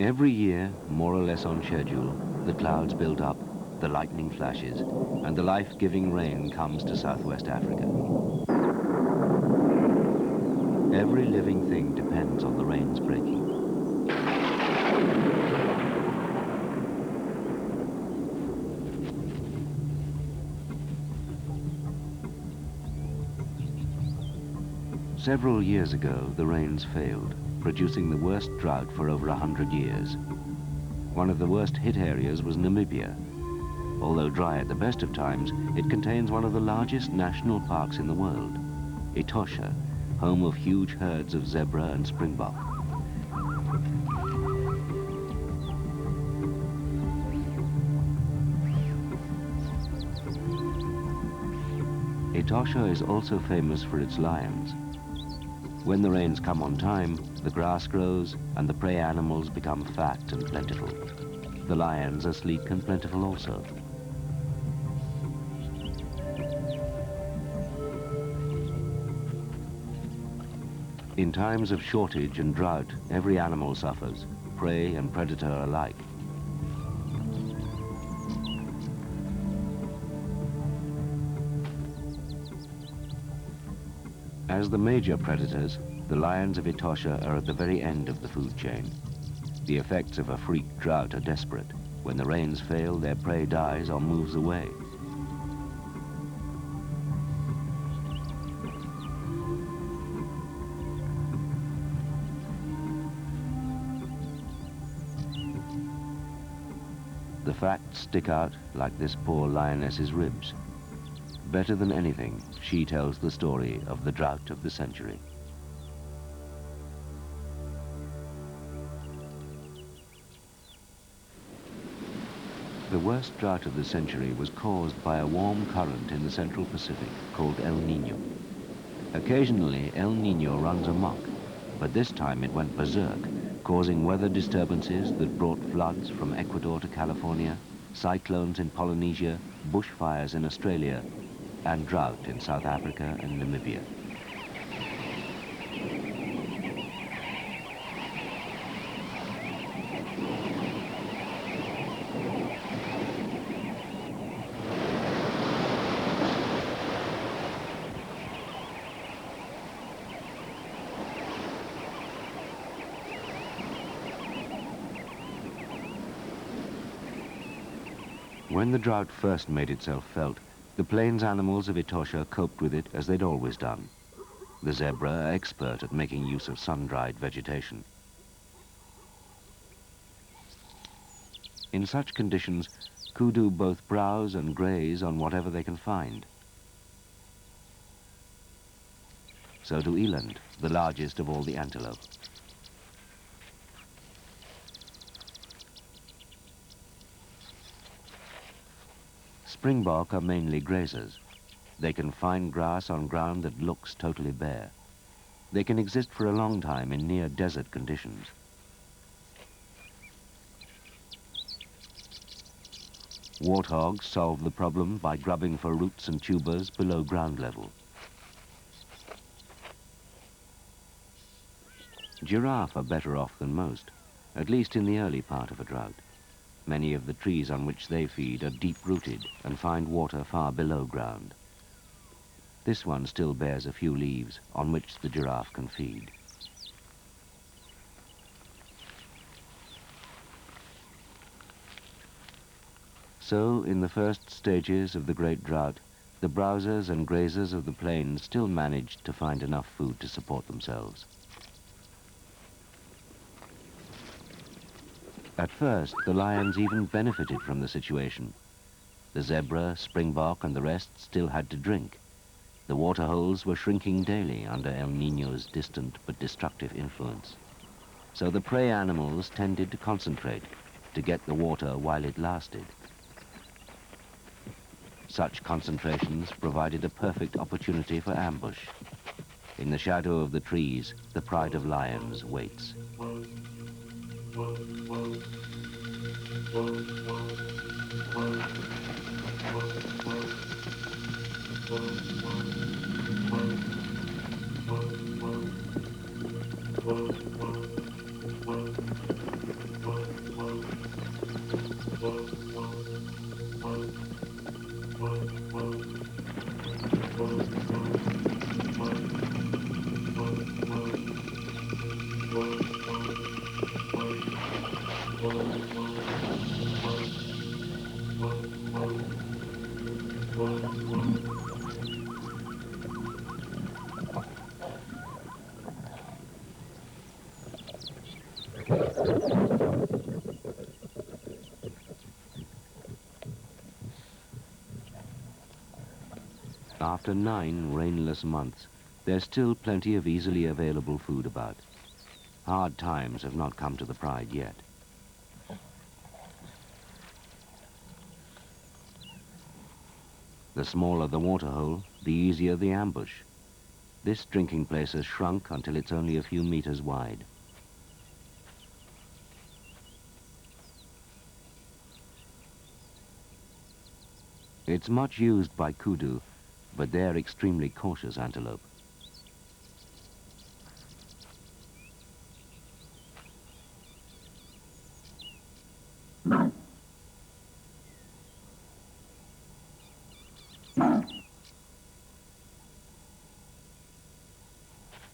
Every year, more or less on schedule, the clouds build up, the lightning flashes, and the life-giving rain comes to southwest Africa. Every living thing depends on the rains breaking. Several years ago, the rains failed, producing the worst drought for over 100 years. One of the worst hit areas was Namibia. Although dry at the best of times, it contains one of the largest national parks in the world, Etosha, home of huge herds of zebra and springbok. Etosha is also famous for its lions. When the rains come on time, the grass grows and the prey animals become fat and plentiful. The lions are sleek and plentiful also. In times of shortage and drought, every animal suffers, prey and predator alike. As the major predators, the lions of Etosha are at the very end of the food chain. The effects of a freak drought are desperate. When the rains fail, their prey dies or moves away. The facts stick out like this poor lioness's ribs. Better than anything, she tells the story of the drought of the century. The worst drought of the century was caused by a warm current in the central Pacific called El Niño. Occasionally, El Niño runs amok, but this time it went berserk, causing weather disturbances that brought floods from Ecuador to California, cyclones in Polynesia, bushfires in Australia, and drought in South Africa and Namibia. When the drought first made itself felt, the plains animals of Etosha coped with it as they'd always done. The zebra are expert at making use of sun-dried vegetation. In such conditions, kudu both browse and graze on whatever they can find. So do eland, the largest of all the antelope. Springbok are mainly grazers. They can find grass on ground that looks totally bare. They can exist for a long time in near desert conditions. Warthogs solve the problem by grubbing for roots and tubers below ground level. Giraffe are better off than most, at least in the early part of a drought. Many of the trees on which they feed are deep-rooted and find water far below ground. This one still bears a few leaves on which the giraffe can feed. So, in the first stages of the great drought, the browsers and grazers of the plains still managed to find enough food to support themselves. At first, the lions even benefited from the situation. The zebra, springbok, and the rest still had to drink. The waterholes were shrinking daily under El Niño's distant but destructive influence. So the prey animals tended to concentrate to get the water while it lasted. Such concentrations provided a perfect opportunity for ambush. In the shadow of the trees, the pride of lions waits. After 9 rainless months, there's still plenty of easily available food about. Hard times have not come to the pride yet. The smaller the waterhole, the easier the ambush. This drinking place has shrunk until it's only a few meters wide. It's much used by kudu, but they're extremely cautious antelope.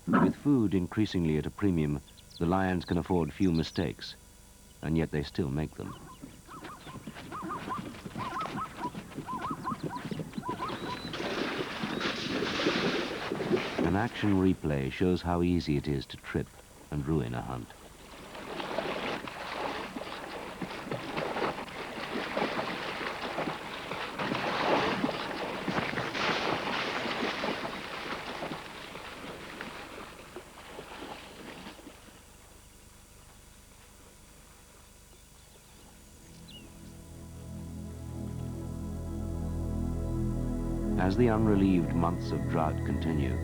With food increasingly at a premium, the lions can afford few mistakes, and yet they still make them. An action replay shows how easy it is to trip and ruin a hunt. As the unrelieved months of drought continue,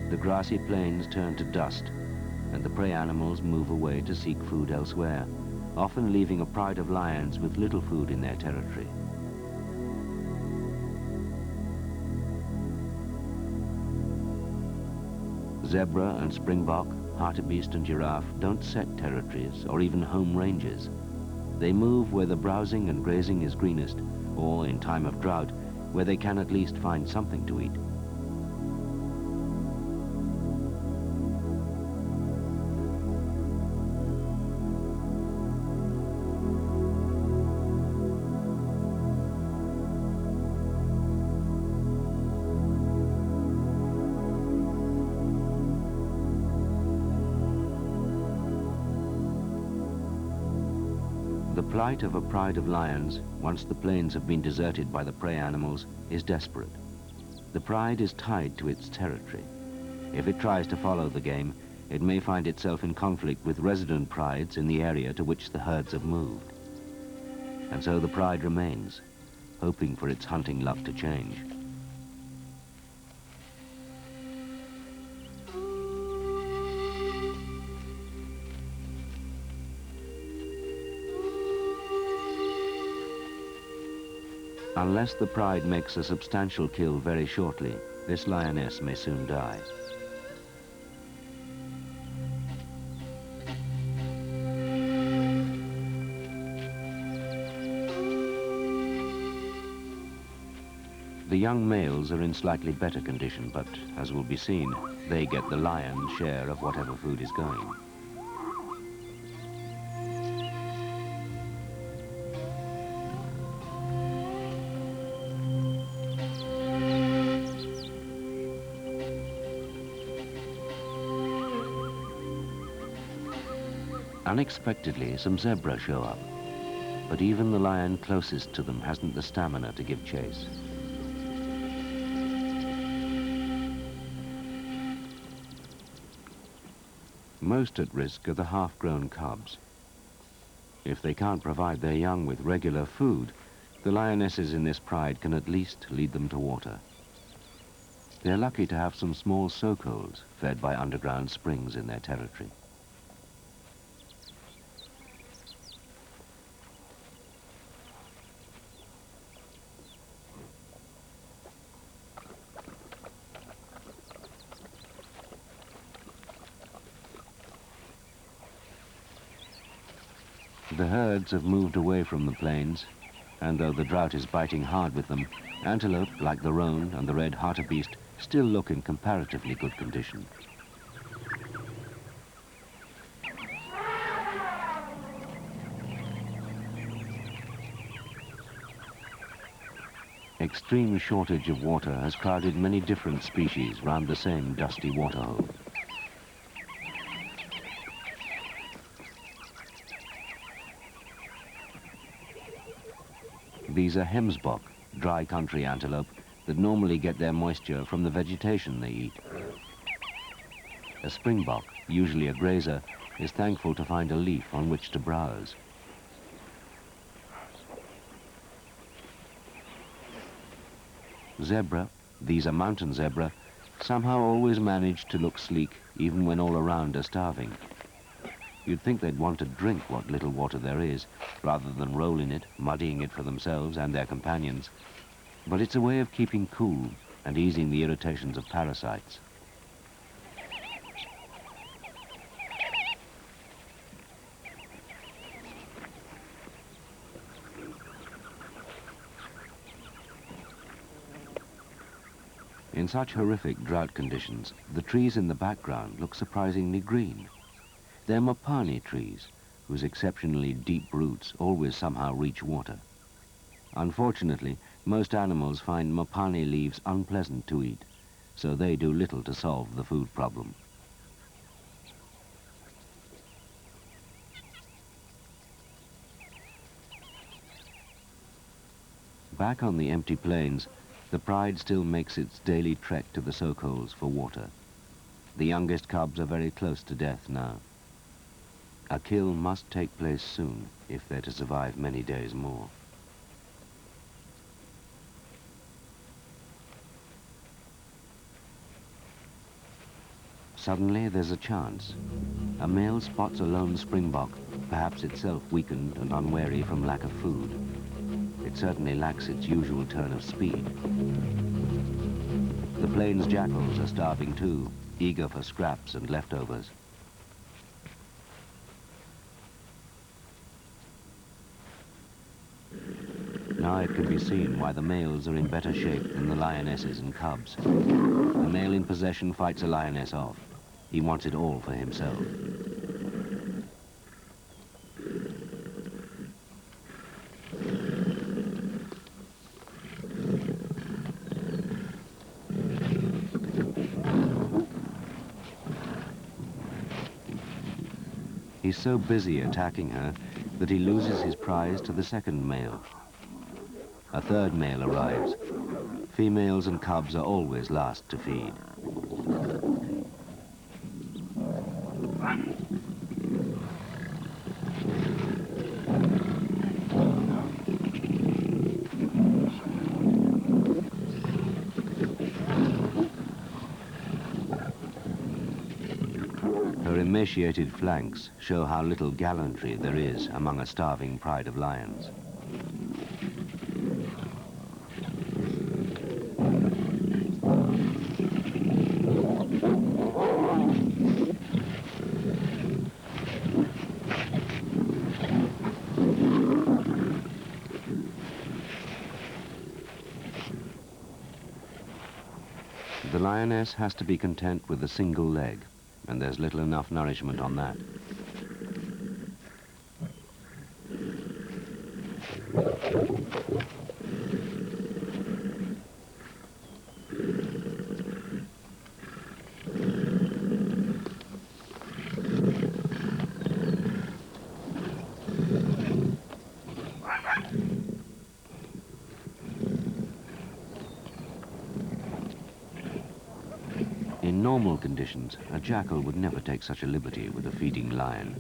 the grassy plains turn to dust, and the prey animals move away to seek food elsewhere, often leaving a pride of lions with little food in their territory. Zebra and springbok, hartebeest and giraffe don't set territories or even home ranges. They move where the browsing and grazing is greenest, or in time of drought, where they can at least find something to eat. The plight of a pride of lions, once the plains have been deserted by the prey animals, is desperate. The pride is tied to its territory. If it tries to follow the game, it may find itself in conflict with resident prides in the area to which the herds have moved. And so the pride remains, hoping for its hunting luck to change. Unless the pride makes a substantial kill very shortly, this lioness may soon die. The young males are in slightly better condition, but as will be seen, they get the lion's share of whatever food is going. Unexpectedly, some zebra show up, but even the lion closest to them hasn't the stamina to give chase. Most at risk are the half-grown cubs. If they can't provide their young with regular food, the lionesses in this pride can at least lead them to water. They're lucky to have some small soak holes fed by underground springs in their territory. The herds have moved away from the plains, and though the drought is biting hard with them, antelope, like the roan and the red hartebeest, still look in comparatively good condition. Extreme shortage of water has crowded many different species round the same dusty waterhole. These are hemsbok, dry country antelope, that normally get their moisture from the vegetation they eat. A springbok, usually a grazer, is thankful to find a leaf on which to browse. Zebra, these are mountain zebra, somehow always manage to look sleek even when all around are starving. You'd think they'd want to drink what little water there is, rather than roll in it, muddying it for themselves and their companions. But it's a way of keeping cool and easing the irritations of parasites. In such horrific drought conditions, the trees in the background look surprisingly green. They're mopane trees, whose exceptionally deep roots always somehow reach water. Unfortunately, most animals find mopane leaves unpleasant to eat, so they do little to solve the food problem. Back on the empty plains, the pride still makes its daily trek to the soak holes for water. The youngest cubs are very close to death now. A kill must take place soon if they're to survive many days more. Suddenly there's a chance. A male spots a lone springbok, perhaps itself weakened and unwary from lack of food. It certainly lacks its usual turn of speed. The plains jackals are starving too, eager for scraps and leftovers. Now it can be seen why the males are in better shape than the lionesses and cubs. The male in possession fights a lioness off. He wants it all for himself. He's so busy attacking her that he loses his prize to the second male. A third male arrives. Females and cubs are always last to feed. Her emaciated flanks show how little gallantry there is among a starving pride of lions. The lioness has to be content with a single leg, and there's little enough nourishment on that. In normal conditions, a jackal would never take such a liberty with a feeding lion.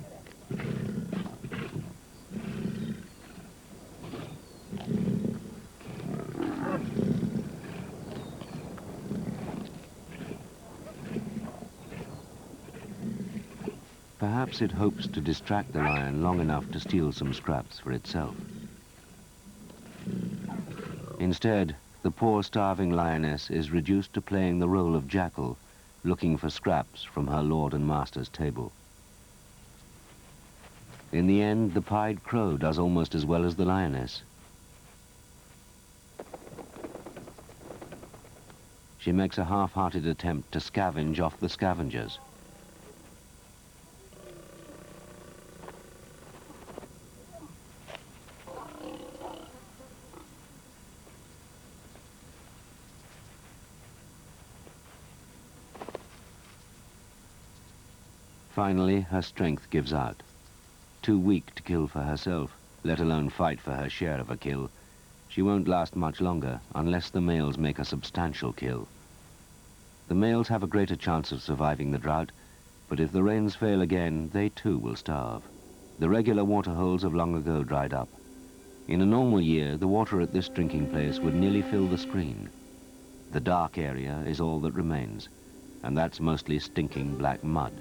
Perhaps it hopes to distract the lion long enough to steal some scraps for itself. Instead, the poor starving lioness is reduced to playing the role of jackal, looking for scraps from her lord and master's table. In the end, the pied crow does almost as well as the lioness. She makes a half-hearted attempt to scavenge off the scavengers. Finally, her strength gives out. Too weak to kill for herself, let alone fight for her share of a kill, she won't last much longer unless the males make a substantial kill. The males have a greater chance of surviving the drought, but if the rains fail again, they too will starve. The regular water holes have long ago dried up. In a normal year, the water at this drinking place would nearly fill the screen. The dark area is all that remains, and that's mostly stinking black mud.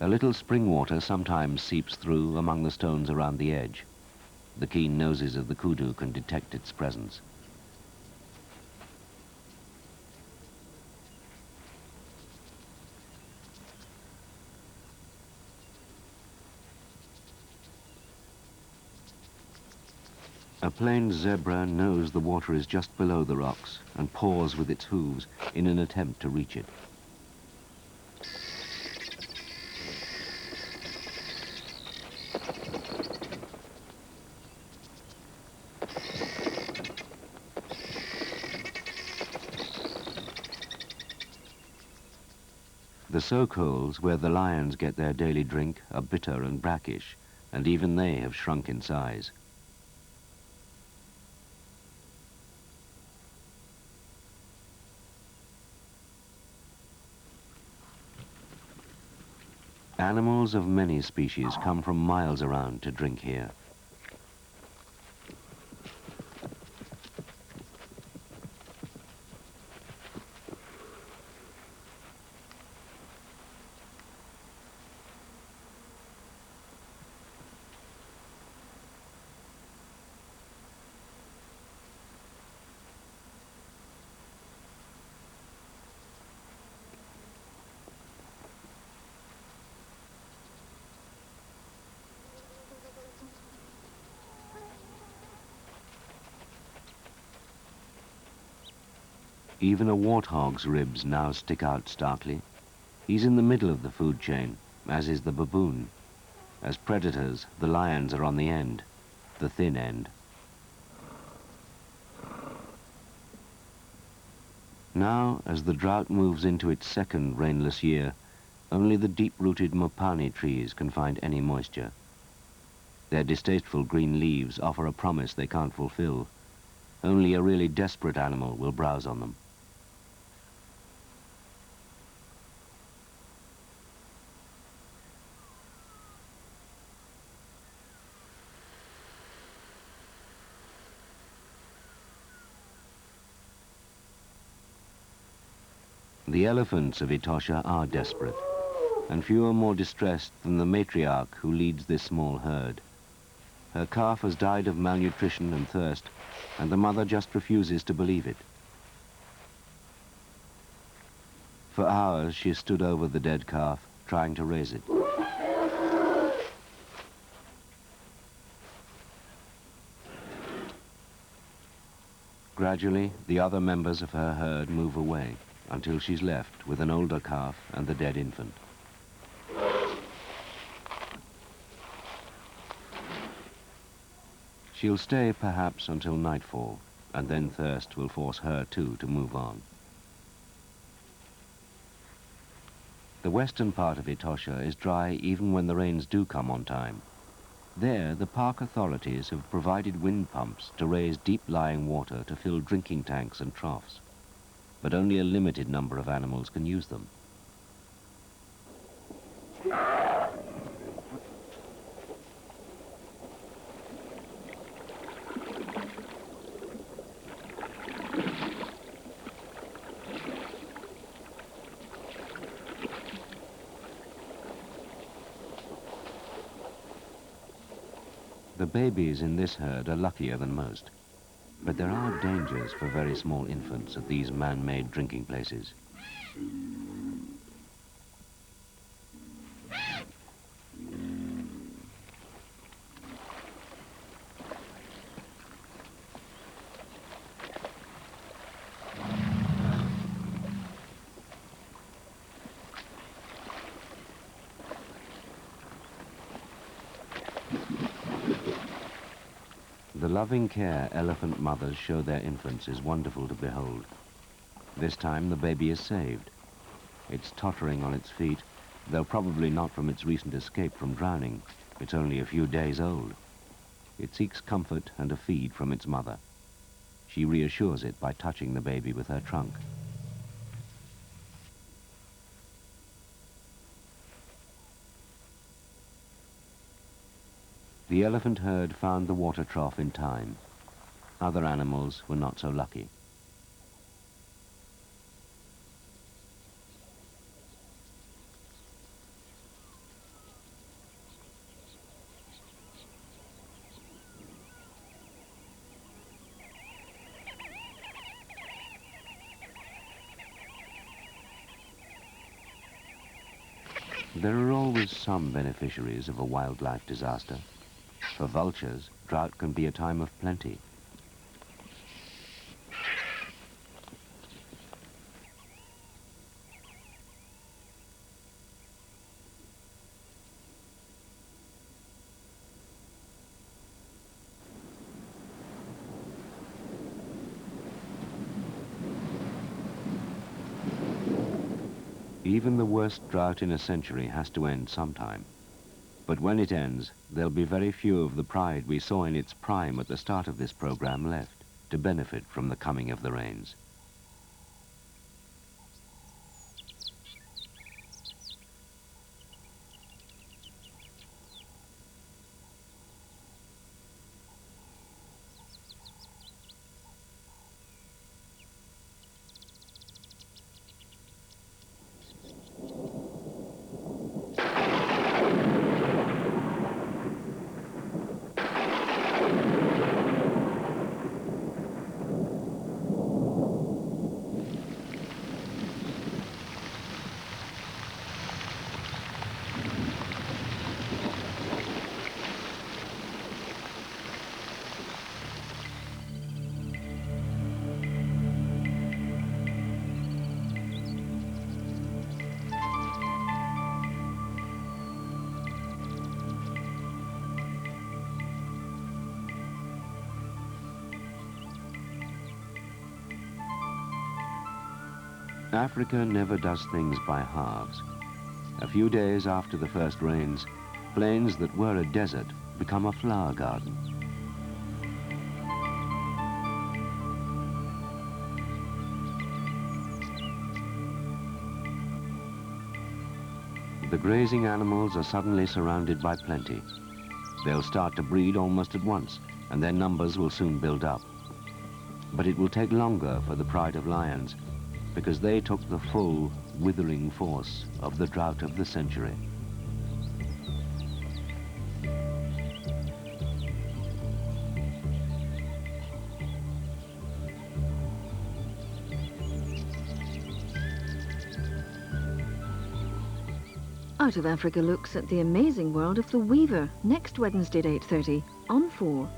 A little spring water sometimes seeps through among the stones around the edge. The keen noses of the kudu can detect its presence. A plain zebra knows the water is just below the rocks and paws with its hooves in an attempt to reach it. The soak holes where the lions get their daily drink are bitter and brackish, and even they have shrunk in size. Animals of many species come from miles around to drink here. Even a warthog's ribs now stick out starkly. He's in the middle of the food chain, as is the baboon. As predators, the lions are on the end, the thin end. Now, as the drought moves into its second rainless year, only the deep-rooted mopane trees can find any moisture. Their distasteful green leaves offer a promise they can't fulfill. Only a really desperate animal will browse on them. The elephants of Etosha are desperate, and few are more distressed than the matriarch who leads this small herd. Her calf has died of malnutrition and thirst, and the mother just refuses to believe it. For hours she stood over the dead calf, trying to raise it. Gradually, the other members of her herd move away, until she's left with an older calf and the dead infant. She'll stay perhaps until nightfall, and then thirst will force her too to move on. The western part of Etosha is dry even when the rains do come on time. There, the park authorities have provided wind pumps to raise deep-lying water to fill drinking tanks and troughs, but only a limited number of animals can use them. The babies in this herd are luckier than most, but there are dangers for very small infants at these man-made drinking places. The loving care elephant mothers show their infants is wonderful to behold. This time the baby is saved. It's tottering on its feet, though probably not from its recent escape from drowning. It's only a few days old. It seeks comfort and a feed from its mother. She reassures it by touching the baby with her trunk. The elephant herd found the water trough in time. Other animals were not so lucky. There are always some beneficiaries of a wildlife disaster. For vultures, drought can be a time of plenty. Even the worst drought in a century has to end sometime. But when it ends, there'll be very few of the pride we saw in its prime at the start of this program left to benefit from the coming of the rains. Africa never does things by halves. A few days after the first rains, plains that were a desert become a flower garden. The grazing animals are suddenly surrounded by plenty. They'll start to breed almost at once, and their numbers will soon build up. But it will take longer for the pride of lions, because they took the full, withering force of the drought of the century. Out of Africa looks at the amazing world of the weaver next Wednesday at 8:30 on 4.